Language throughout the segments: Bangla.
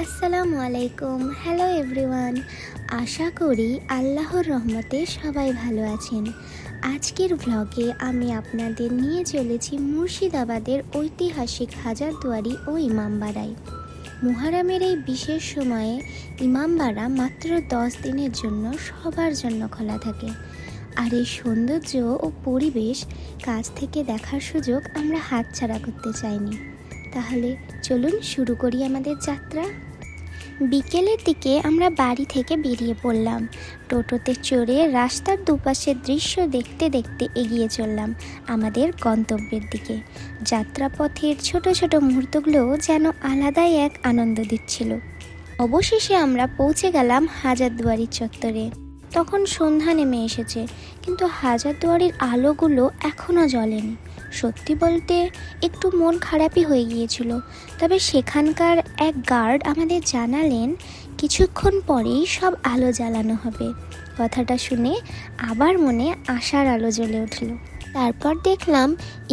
আসসালামু আলাইকুম। Hello everyone. আশা করি আল্লাহর রহমতে সবাই ভালো আছেন। আজকের ভ্লগে আমি আপনাদের নিয়ে চলেছি মুর্শিদাবাদের ঐতিহাসিক হাজারদুয়ারি ও ইমামবাড়ায়। মুহররমের এই বিশেষ সময়ে ইমামবাড়া মাত্র 10 দিনের জন্য সবার জন্য খোলা থাকে। আর এই সৌন্দর্য ও পরিবেশ কাছ থেকে দেখার সুযোগ আমরা হাতছাড়া করতে চাইনি। তাহলে চলুন শুরু করি আমাদের যাত্রা। বিকেলের দিকে আমরা বাড়ি থেকে বেরিয়ে পড়লাম। টোটোতে চড়ে রাস্তার দুপাশের দৃশ্য দেখতে দেখতে এগিয়ে চললাম আমাদের গন্তব্যের দিকে। যাত্রাপথের ছোট ছোট মুহূর্তগুলো যেন আলাদাই এক আনন্দ দিচ্ছিল। অবশেষে আমরা পৌঁছে গেলাম হাজারদুয়ারি চত্বরে। তখন সন্ধ্যা নেমে এসেছে, কিন্তু হাজারদুয়ারির আলোগুলো এখনও জ্বলেনি। সত্যি বলতে একটু মন খারাপই হয়ে গিয়েছিল। তবে সেখানকার এক গার্ড আমাদের জানালেন কিছুক্ষণ পরেই সব আলো জ্বালানো হবে। কথাটা শুনে আবার মনে আশার আলো জ্বলে উঠল। তারপর দেখলাম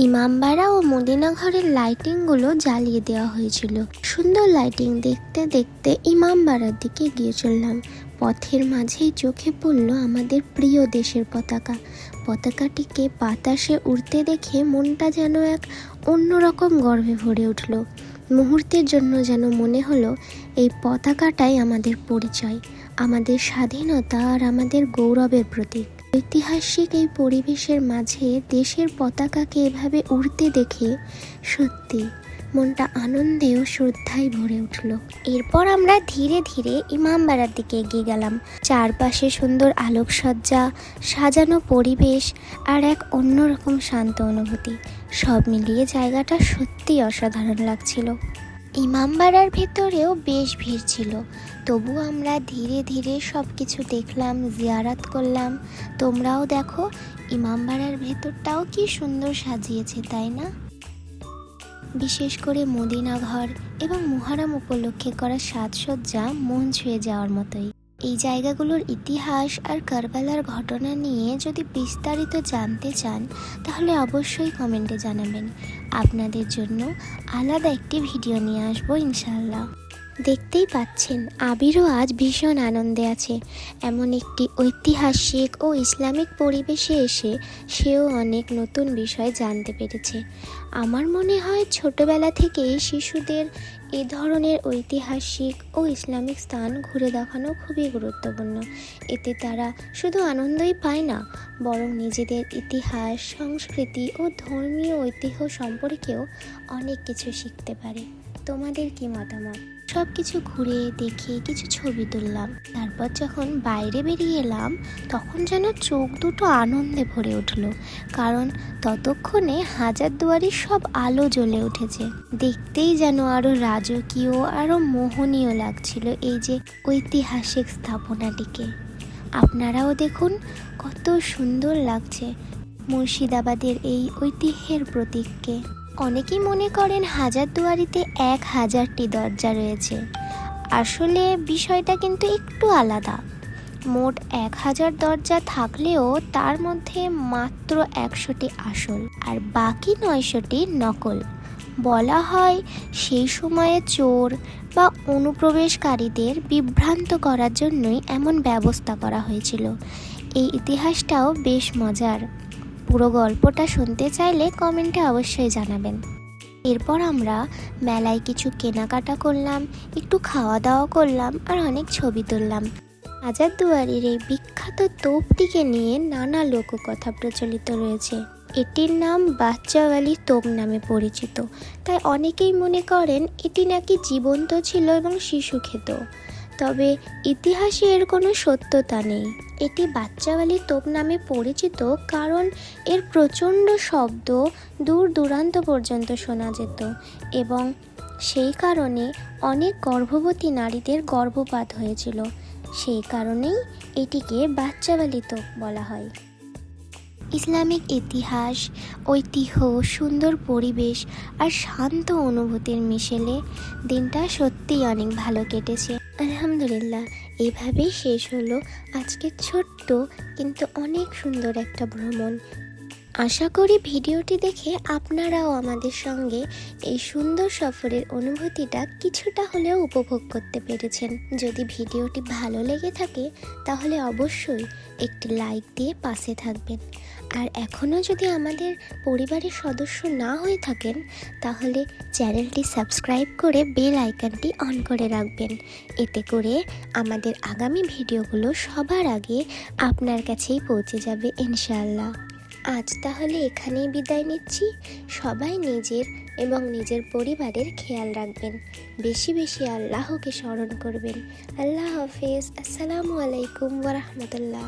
ইমামবাড়া ও মদিনাঘরের লাইটিংগুলো জ্বালিয়ে দেওয়া হয়েছিল। সুন্দর লাইটিং দেখতে দেখতে ইমামবাড়ার দিকে গিয়ে চললাম। পথের মাঝেই চোখে পড়ল আমাদের প্রিয় দেশের পতাকা। পতাকাটিকে বাতাসে উড়তে দেখে মনটা যেন এক অন্যরকম গর্বে ভরে উঠল। মুহূর্তের জন্য যেন মনে হলো এই পতাকাটাই আমাদের পরিচয়, আমাদের স্বাধীনতা আর আমাদের গৌরবের প্রতীক। ঐতিহাসিক এই পরিবেশের মাঝে দেশের পতাকাকে এভাবে উড়তে দেখে সত্যি মনটা আনন্দে ও শ্রদ্ধায় ভরে উঠল। এরপর আমরা ধীরে ধীরে ইমামবাড়ার দিকে এগিয়ে গেলাম। চারপাশে সুন্দর আলোকসজ্জা, সাজানো পরিবেশ আর এক অন্যরকম শান্ত অনুভূতি, সব মিলিয়ে জায়গাটা সত্যি অসাধারণ লাগছিল। ইমামবাড়ার ভেতরেও বেশ ভিড় ছিল, তবু আমরা ধীরে ধীরে সব কিছু দেখলাম, জিয়ারাত করলাম। তোমরাও দেখো ইমামবাড়ার ভেতরটাও কি সুন্দর সাজিয়েছে, তাই না? বিশেষ করে মদিনাঘর এবং মুহররম উপলক্ষে করা সাজসজ্জা মন ছুঁয়ে যাওয়ার মতোই। এই জায়গাগুলোর ইতিহাস আর কারবালার ঘটনা নিয়ে যদি বিস্তারিত জানতে চান তাহলে অবশ্যই কমেন্টে জানাবেন। আপনাদের জন্য আলাদা একটি ভিডিও নিয়ে আসবো ইনশাআল্লাহ। দেখতেই পাচ্ছেন আবিরও আজ ভীষণ আনন্দে আছে। এমন একটি ঐতিহাসিক ও ইসলামিক পরিবেশে এসে সেও অনেক নতুন বিষয় জানতে পেরেছে। আমার মনে হয় ছোটবেলা থেকেই শিশুদের এ ধরনের ঐতিহাসিক ও ইসলামিক স্থান ঘুরে দেখানো খুবই গুরুত্বপূর্ণ। এতে তারা শুধু আনন্দই পায় না, বরং নিজেদের ইতিহাস, সংস্কৃতি ও ধর্মীয় ঐতিহ্য সম্পর্কেও অনেক কিছু শিখতে পারে। তোমাদের কি মতামত? সব কিছু ঘুরে দেখে কিছু ছবি তুললাম। তারপর যখন বাইরে বেরিয়ে এলাম তখন যেন চোখ দুটো আনন্দে ভরে উঠল, কারণ ততক্ষণে হাজারদুয়ারির সব আলো জ্বলে উঠেছে। দেখতেই যেন আরো রাজকীয়, আরো মোহনীয় লাগছিল এই যে ঐতিহাসিক স্থাপনাটিকে। আপনারাও দেখুন কত সুন্দর লাগছে মুর্শিদাবাদের এই ঐতিহ্যের প্রতীককে। অনেকেই মনে করেন হাজারদুয়ারিতে 1000টি দরজা রয়েছে। আসলে বিষয়টা কিন্তু একটু আলাদা। মোট 1000 দরজা থাকলেও তার মধ্যে মাত্র 100টি আসল আর বাকি 900টি নকল। বলা হয় সেই সময়ে চোর বা অনুপ্রবেশকারীদের বিভ্রান্ত করার জন্যই এমন ব্যবস্থা করা হয়েছিল। এই ইতিহাসটাও বেশ মজার। পুরো গল্পটা শুনতে চাইলে কমেন্টে অবশ্যই জানাবেন। এরপর আমরা মেলায় কিছু কেনাকাটা করলাম, একটু খাওয়া দাওয়া করলাম আর অনেক ছবি তুললাম। হাজারদুয়ারির এই বিখ্যাত তোপটিকে নিয়ে নানা লোককথা প্রচলিত রয়েছে। এটির নাম বাচ্চাওয়ালি তোপ নামে পরিচিত, তাই অনেকেই মনে করেন এটি নাকি জীবন্ত ছিল এবং শিশু খেত। তবে ইতিহাসে এর কোনো সত্যতা নেই। এটি বাচ্চাওয়ালি তোপ নামে পরিচিত কারণ এর প্রচণ্ড শব্দ দূর দূরান্ত পর্যন্ত শোনা যেত এবং সেই কারণে অনেক গর্ভবতী নারীদের গর্ভপাত হয়েছিল। সেই কারণেই এটিকে বাচ্চাওয়ালি তোপ বলা হয়। ইসলামিক ইতিহাস, ঐতিহ্য, সুন্দর পরিবেশ আর শান্ত অনুভূতির মিশেলে দিনটা সত্যিই অনেক ভালো কেটেছে। আলহামদুলিল্লাহ, এইভাবেই শেষ হলো আজকের ছোট্ট কিন্তু অনেক সুন্দর একটা ভ্রমণ। আশা করি ভিডিওটি দেখে আপনারাও আমাদের সঙ্গে এই সুন্দর সফরের অনুভূতিটা কিছুটা হলেও উপভোগ করতে পেরেছেন। যদি ভিডিওটি ভালো লেগে থাকে তাহলে অবশ্যই একটি লাইক দিয়ে পাশে থাকবেন। আর এখনও যদি আমাদের পরিবারের সদস্য না হয়ে থাকেন তাহলে চ্যানেলটি সাবস্ক্রাইব করে বেল আইকনটি অন করে রাখবেন। এতে করে আমাদের আগামী ভিডিওগুলো সবার আগে আপনার কাছেই পৌঁছে যাবে ইনশাআল্লাহ। আজ তাহলে এখানেই বিদায় নিচ্ছি। সবাই নিজের এবং নিজের পরিবারের খেয়াল রাখবেন, বেশি বেশি আল্লাহকে স্মরণ করবেন। আল্লাহ হাফেজ। আসসালামু আলাইকুম ওয়া রাহমাতুল্লাহ।